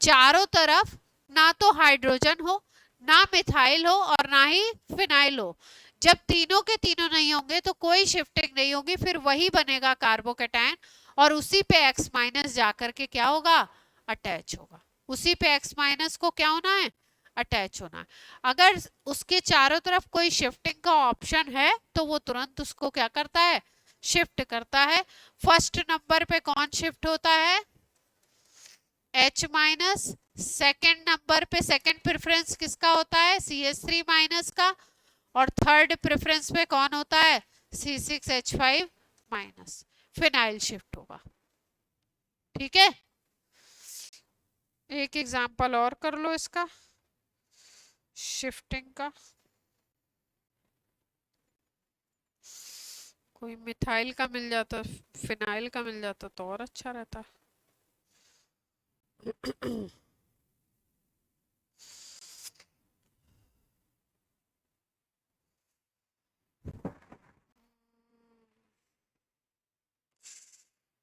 चारों तरफ ना तो हाइड्रोजन हो, ना मिथाइल हो और ना ही फिनाइल हो। जब तीनों के तीनों नहीं होंगे तो कोई शिफ्टिंग नहीं होगी, फिर वही बनेगा कार्बोकैटायन और उसी पे X माइनस जाकर के क्या होगा? अटैच होगा। उसी पे X माइनस को क्या होना है? अटैच होना है। अगर उसके चारों तरफ कोई शिफ्टिंग का ऑप्शन है तो वो तुरंत उसको क्या करता है? शिफ्ट करता है। फर्स्ट नंबर पे कौन शिफ्ट होता है? H minus. सेकेंड नंबर पे सेकेंड प्रेफरेंस किसका होता है? CH3 माइनस का। और थर्ड प्रेफरेंस पे कौन होता है? C6H5 minus. फिनाइल शिफ्ट होगा। ठीक है। एक एग्जांपल और कर लो इसका शिफ्टिंग का। कोई मिथाइल का मिल जाता, फिनाइल का मिल जाता तो और अच्छा रहता।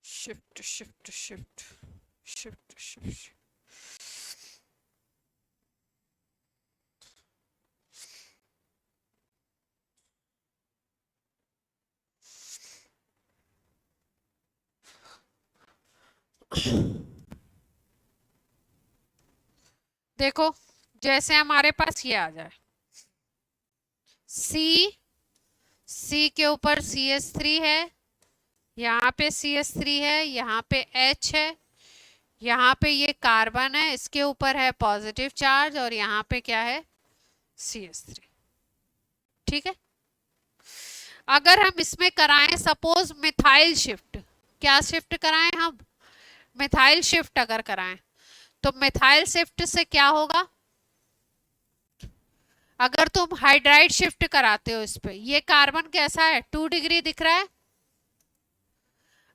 Shift shift shift shift shift. देखो जैसे हमारे पास ये आ जाए C के ऊपर CH3 है, यहाँ पे CH3 है, यहाँ पे H है, यहाँ पे ये कार्बन है, इसके ऊपर है पॉजिटिव चार्ज और यहाँ पे क्या है? CH3। ठीक है। अगर हम इसमें कराएं सपोज मिथाइल शिफ्ट, क्या शिफ्ट कराएं हम? मिथाइल शिफ्ट अगर कराएं तो मिथाइल शिफ्ट से क्या होगा? अगर तुम हाइड्राइड शिफ्ट कराते हो इस पे, ये कार्बन कैसा है, 2 डिग्री दिख रहा है।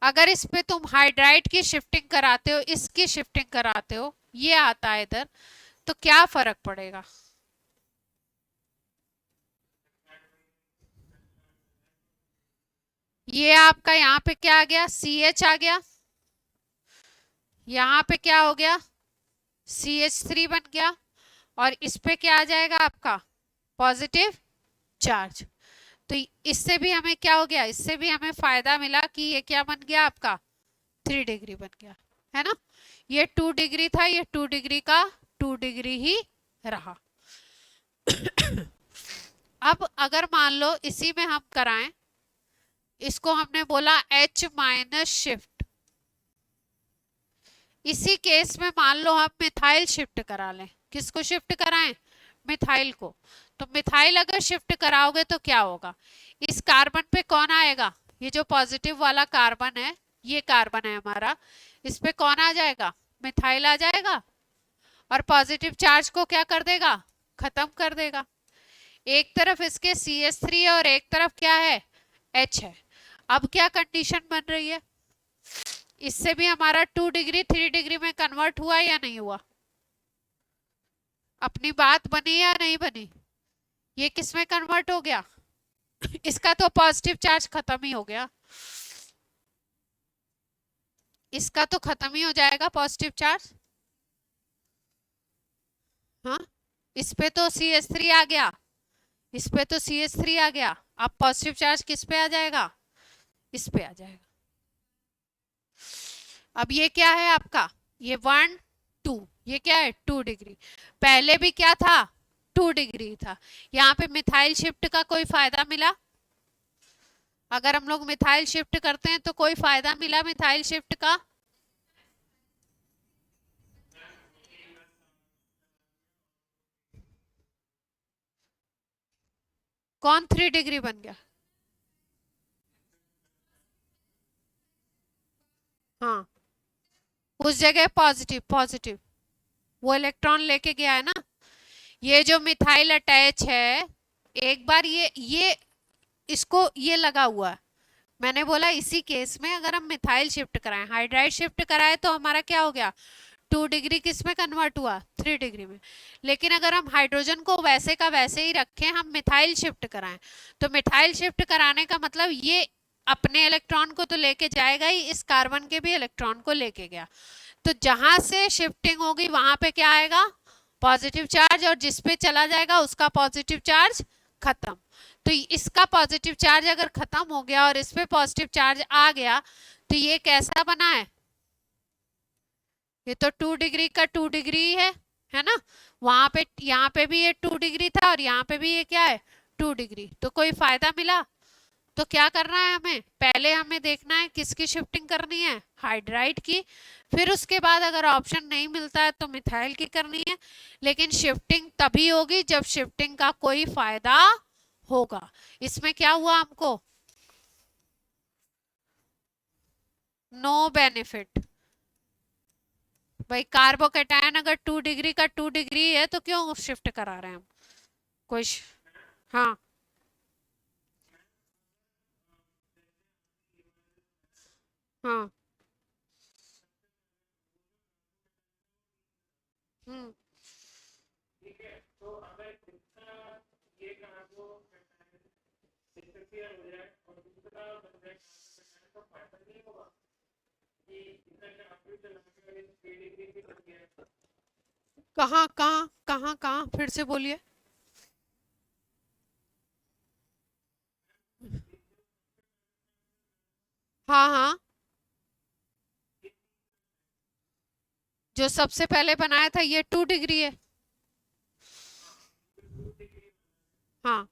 अगर इस पे तुम हाइड्राइड की शिफ्टिंग कराते हो, इसकी शिफ्टिंग कराते हो, ये आता है इधर, तो क्या फर्क पड़ेगा? ये आपका यहाँ पे क्या आ गया, CH आ गया, यहाँ पे क्या हो गया, CH3 बन गया, और इस पे क्या आ जाएगा आपका, पॉजिटिव चार्ज। तो इससे भी हमें क्या हो गया, इससे भी हमें फायदा मिला कि ये क्या बन गया आपका, 3 डिग्री बन गया, है ना। ये 2 डिग्री था, ये 2 डिग्री का 2 डिग्री ही रहा। अब अगर मान लो इसी में हम कराएं, इसको हमने बोला H माइनस शिफ्ट, इसी केस में मान लो हम मिथाइल शिफ्ट करा लें, किसको शिफ्ट कराएं, मिथाइल को। तो मिथाइल अगर शिफ्ट कराओगे तो क्या होगा, इस कार्बन पे कौन आएगा, ये जो पॉजिटिव वाला कार्बन है, ये कार्बन है हमारा, इस पे कौन आ जाएगा, मिथाइल आ जाएगा, और पॉजिटिव चार्ज को क्या कर देगा, खत्म कर देगा। एक तरफ इसके CH3 है और एक तरफ क्या है, H है। अब क्या कंडीशन बन रही है, इससे भी हमारा 2 डिग्री 3 डिग्री में कन्वर्ट हुआ या नहीं हुआ, अपनी बात बनी या नहीं बनी, ये किस में कन्वर्ट हो गया, इसका तो पॉजिटिव चार्ज खत्म ही हो गया, इसका तो खत्म ही हो जाएगा पॉजिटिव चार्ज। हाँ, इस पे तो CH3 आ गया, इस पे तो CH3 आ गया, अब पॉजिटिव चार्ज किस पे आ जाएगा, इस पे आ जाएगा। अब ये क्या है आपका, ये 1 2, ये क्या है 2 डिग्री, पहले भी क्या था 2 डिग्री था। यहाँ पे मिथाइल शिफ्ट का कोई फायदा मिला, अगर हम लोग मिथाइल शिफ्ट करते हैं तो कोई फायदा मिला मिथाइल शिफ्ट का, कौन 3 डिग्री बन गया, हाँ उस जगह पॉजिटिव, पॉजिटिव वो इलेक्ट्रॉन लेके गया है ना। ये जो मिथाइल अटैच है, एक बार ये इसको ये लगा हुआ है, मैंने बोला इसी केस में अगर हम मिथाइल शिफ्ट कराएं, हाइड्राइड शिफ्ट कराए तो हमारा क्या हो गया, 2 डिग्री किस में कन्वर्ट हुआ, 3 डिग्री में। लेकिन अगर हम हाइड्रोजन को वैसे का वैसे ही रखें, हम मिथाइल शिफ्ट कराएं, तो मिथाइल शिफ्ट कराने का मतलब ये अपने इलेक्ट्रॉन को तो लेके जाएगा ही, इस कार्बन के भी इलेक्ट्रॉन को लेके गया, तो जहां से शिफ्टिंग होगी वहां पे क्या आएगा, पॉजिटिव चार्ज, और जिस पे चला जाएगा उसका पॉजिटिव चार्ज खत्म। तो इसका पॉजिटिव चार्ज अगर खत्म हो गया और इस पे पॉजिटिव चार्ज आ गया, तो ये कैसा बना है, ये तो 2 डिग्री का 2 डिग्री है ना। वहां पे यहाँ पे भी ये 2 डिग्री था और यहाँ पे भी ये क्या है 2 डिग्री, तो कोई फायदा मिला। तो क्या करना है हमें, पहले हमें देखना है किसकी शिफ्टिंग करनी है, हाइड्राइड की, फिर उसके बाद अगर ऑप्शन नहीं मिलता है तो मिथाइल की करनी है। लेकिन शिफ्टिंग तभी होगी जब शिफ्टिंग का कोई फायदा होगा। इसमें क्या हुआ हमको, नो बेनिफिट। भाई कार्बोकेटायन अगर 2 डिग्री का 2 डिग्री है तो क्यों शिफ्ट करा रहे हैं हम, कोई हाँ हाँ हम्म कहाँ कहाँ कहाँ कहाँ फिर से बोलिए। हाँ हाँ, जो सबसे पहले बनाया था ये 2 डिग्री है, हाँ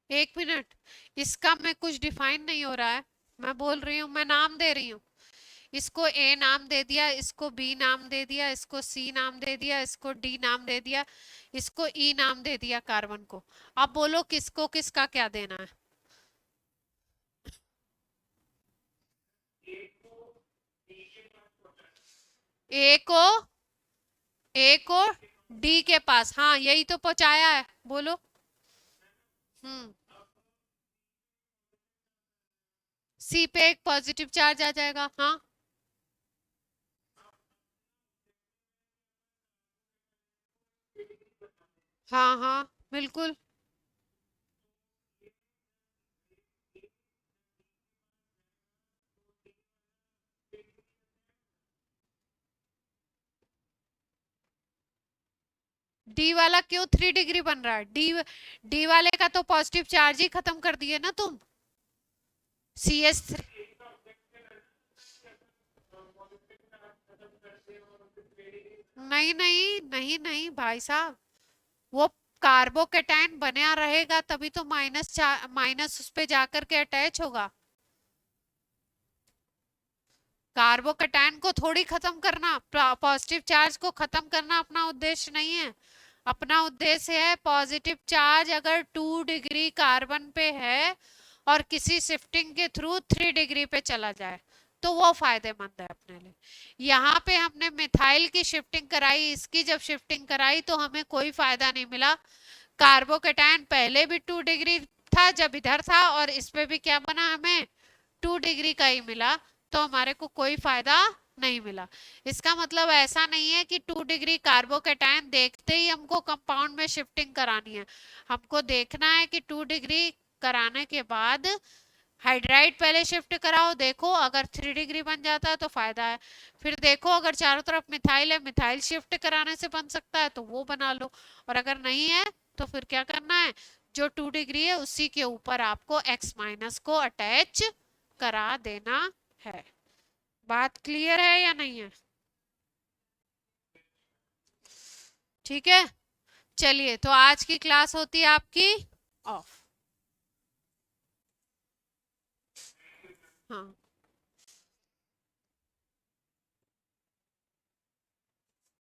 1 मिनट, इसका मैं कुछ डिफाइन नहीं हो रहा है, मैं बोल रही हूँ, मैं नाम दे रही हूँ। इसको ए नाम दे दिया, इसको बी नाम दे दिया, इसको सी नाम दे दिया, इसको डी नाम दे दिया, इसको ई नाम दे दिया कार्बन को। अब बोलो किसको किसका क्या देना है? ए को डी के पास, हाँ यही तो पहुंचाया है, बोलो। हम्म, सी पे एक पॉजिटिव चार्ज आ जाएगा, हाँ। हाँ हाँ बिल्कुल। डी वाला क्यों 3 डिग्री बन रहा है? डी वाले का तो पॉजिटिव चार्ज ही खत्म कर दिए ना तुम। CS3। नहीं नहीं नहीं नहीं भाई साहब, वो कार्बोकेटाइन बना रहेगा तभी तो माइनस उस पे जाकर के अटैच होगा। कार्बोकेटाइन को थोड़ी खत्म करना, पॉजिटिव चार्ज को खत्म करना अपना उद्देश्य नहीं है। अपना उद्देश्य है पॉजिटिव चार्ज अगर 2 डिग्री कार्बन पे है और किसी शिफ्टिंग के थ्रू 3 डिग्री पे चला जाए तो वो फायदेमंद है अपने लिए। यहाँ पे हमने मिथाइल की शिफ्टिंग कराई, इसकी जब शिफ्टिंग कराई तो हमें कोई फायदा नहीं मिला। कार्बोकेटाइन पहले भी 2 डिग्री था जब इधर था, और इस पे भी क्या बना, हमें 2 डिग्री का ही मिला, तो हमारे को कोई फायदा नहीं मिला। इसका मतलब ऐसा नहीं है कि 2 डिग्री कार्बोकेटाइन देखते ही हमको कंपाउंड में शिफ्टिंग करानी है। हमको देखना है कि 2 डिग्री कराने के बाद हाइड्राइड पहले शिफ्ट कराओ, देखो अगर 3 डिग्री बन जाता है तो फायदा है। फिर देखो अगर चारों तरफ मिथाइल है, मिथाइल शिफ्ट कराने से बन सकता है तो वो बना लो, और अगर नहीं है तो फिर क्या करना है, जो 2 डिग्री है उसी के ऊपर आपको X माइनस को अटैच करा देना है। बात क्लियर है या नहीं है? ठीक है, चलिए तो आज की क्लास होती है आपकी ऑफ। हाँ।